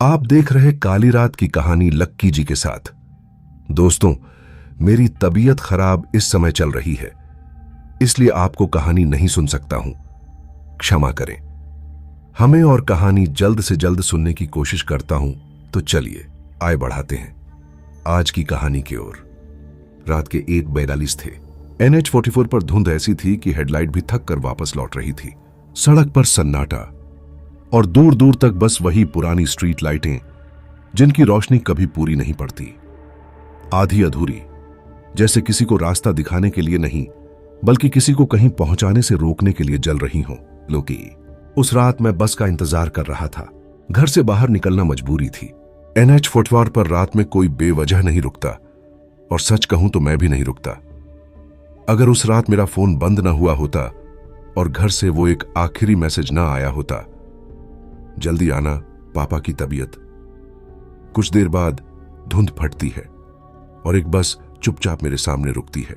आप देख रहे काली रात की कहानी लक्की जी के साथ। दोस्तों, मेरी तबीयत खराब इस समय चल रही है, इसलिए आपको कहानी नहीं सुन सकता हूं, क्षमा करें। हमें और कहानी जल्द से जल्द सुनने की कोशिश करता हूं, तो चलिए आए बढ़ाते हैं आज की कहानी की ओर। रात के 1:42 थे। NH44 पर धुंध ऐसी थी कि हेडलाइट भी थक कर वापस लौट रही थी। सड़क पर सन्नाटा और दूर दूर तक बस वही पुरानी स्ट्रीट लाइटें जिनकी रोशनी कभी पूरी नहीं पड़ती, आधी अधूरी, जैसे किसी को रास्ता दिखाने के लिए नहीं बल्कि किसी को कहीं पहुंचाने से रोकने के लिए जल रही हों। लोकी, उस रात मैं बस का इंतजार कर रहा था। घर से बाहर निकलना मजबूरी थी। NH44 पर रात में कोई बेवजह नहीं रुकता, और सच कहूं तो मैं भी नहीं रुकता। अगर उस रात मेरा फोन बंद ना हुआ होता और घर से वो एक आखिरी मैसेज ना आया होता, जल्दी आना, पापा की तबीयत। कुछ देर बाद धुंध फटती है और एक बस चुपचाप मेरे सामने रुकती है।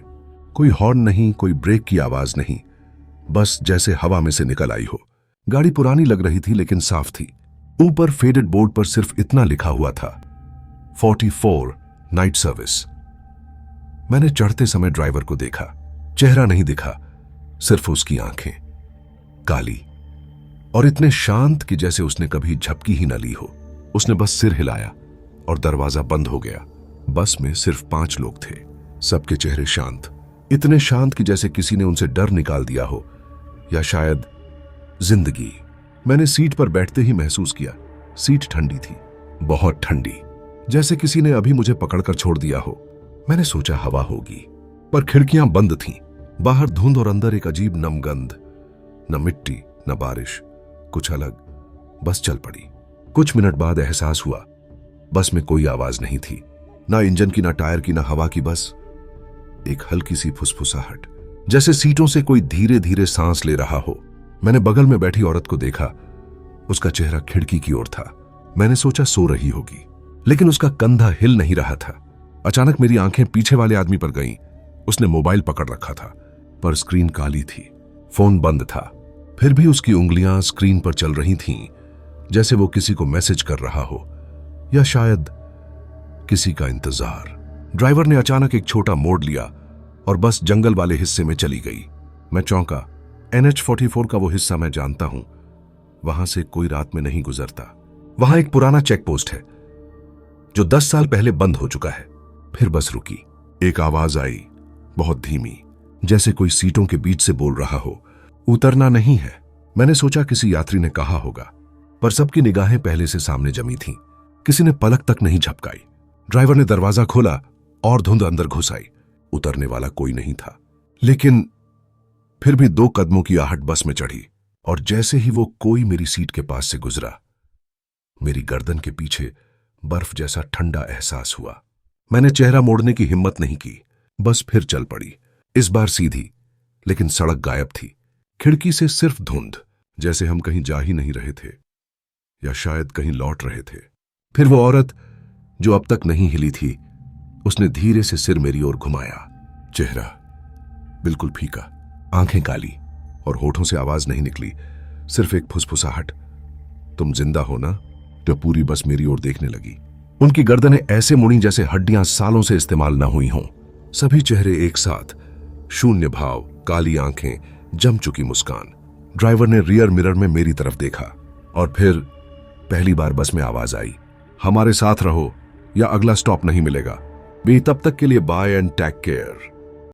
कोई हॉर्न नहीं, कोई ब्रेक की आवाज नहीं, बस जैसे हवा में से निकल आई हो। गाड़ी पुरानी लग रही थी लेकिन साफ थी। ऊपर फेडेड बोर्ड पर सिर्फ इतना लिखा हुआ था, 44 नाइट सर्विस। मैंने चढ़ते समय ड्राइवर को देखा। चेहरा नहीं दिखा, सिर्फ उसकी आंखें, काली और इतने शांत कि जैसे उसने कभी झपकी ही न ली हो। उसने बस सिर हिलाया और दरवाजा बंद हो गया। बस में सिर्फ 5 लोग थे, सबके चेहरे शांत, इतने शांत कि जैसे किसी ने उनसे डर निकाल दिया हो, या शायद जिंदगी। मैंने सीट पर बैठते ही महसूस किया, सीट ठंडी थी, बहुत ठंडी, जैसे किसी ने अभी मुझे पकड़कर छोड़ दिया हो। मैंने सोचा हवा होगी, पर खिड़कियां बंद थीं। बाहर धुंध और अंदर एक अजीब नम गंध, न मिट्टी न बारिश, कुछ अलग। बस चल पड़ी। कुछ मिनट बाद एहसास हुआ, बस में कोई आवाज नहीं थी, ना इंजन की, ना टायर की, ना हवा की। बस एक हल्की सी फुसफुसाहट, जैसे सीटों से कोई धीरे धीरे सांस ले रहा हो। मैंने बगल में बैठी औरत को देखा। उसका चेहरा खिड़की की ओर था। मैंने सोचा सो रही होगी, लेकिन उसका कंधा हिल नहीं रहा था। अचानक मेरी आंखें पीछे वाले आदमी पर गईं। उसने मोबाइल पकड़ रखा था, पर स्क्रीन काली थी, फोन बंद था। फिर भी उसकी उंगलियां स्क्रीन पर चल रही थीं, जैसे वो किसी को मैसेज कर रहा हो, या शायद किसी का इंतजार। ड्राइवर ने अचानक एक छोटा मोड़ लिया और बस जंगल वाले हिस्से में चली गई। मैं चौंका। NH44 का वो हिस्सा मैं जानता हूं, वहां से कोई रात में नहीं गुजरता। वहां एक पुराना चेक पोस्ट है जो 10 साल पहले बंद हो चुका है। फिर बस रुकी। एक आवाज आई, बहुत धीमी, जैसे कोई सीटों के बीच से बोल रहा हो, उतरना नहीं है। मैंने सोचा किसी यात्री ने कहा होगा, पर सबकी निगाहें पहले से सामने जमी थीं। किसी ने पलक तक नहीं झपकाई। ड्राइवर ने दरवाजा खोला और धुंध अंदर घुस आई। उतरने वाला कोई नहीं था, लेकिन फिर भी 2 कदमों की आहट बस में चढ़ी, और जैसे ही वो कोई मेरी सीट के पास से गुजरा, मेरी गर्दन के पीछे बर्फ जैसा ठंडा एहसास हुआ। मैंने चेहरा मोड़ने की हिम्मत नहीं की, बस फिर चल पड़ी। इस बार सीधी, लेकिन सड़क गायब थी। खिड़की से सिर्फ धुंध, जैसे हम कहीं जा ही नहीं रहे थे, या शायद कहीं लौट रहे थे। फिर वो औरत जो अब तक नहीं हिली थी, उसने धीरे से सिर मेरी ओर घुमाया। चेहरा बिल्कुल फीका, आंखें काली, और होठों से आवाज नहीं निकली, सिर्फ एक फुसफुसाहट, तुम जिंदा हो ना? तो पूरी बस मेरी ओर देखने लगी। उनकी गर्दनें ऐसे मुड़ी जैसे हड्डियां सालों से इस्तेमाल ना हुई हों। सभी चेहरे एक साथ, शून्य भाव, काली आंखें, जम चुकी मुस्कान। ड्राइवर ने रियर मिरर में मेरी तरफ देखा, और फिर पहली बार बस में आवाज आई, हमारे साथ रहो या अगला स्टॉप नहीं मिलेगा। भी तब तक के लिए बाय एंड टेक केयर।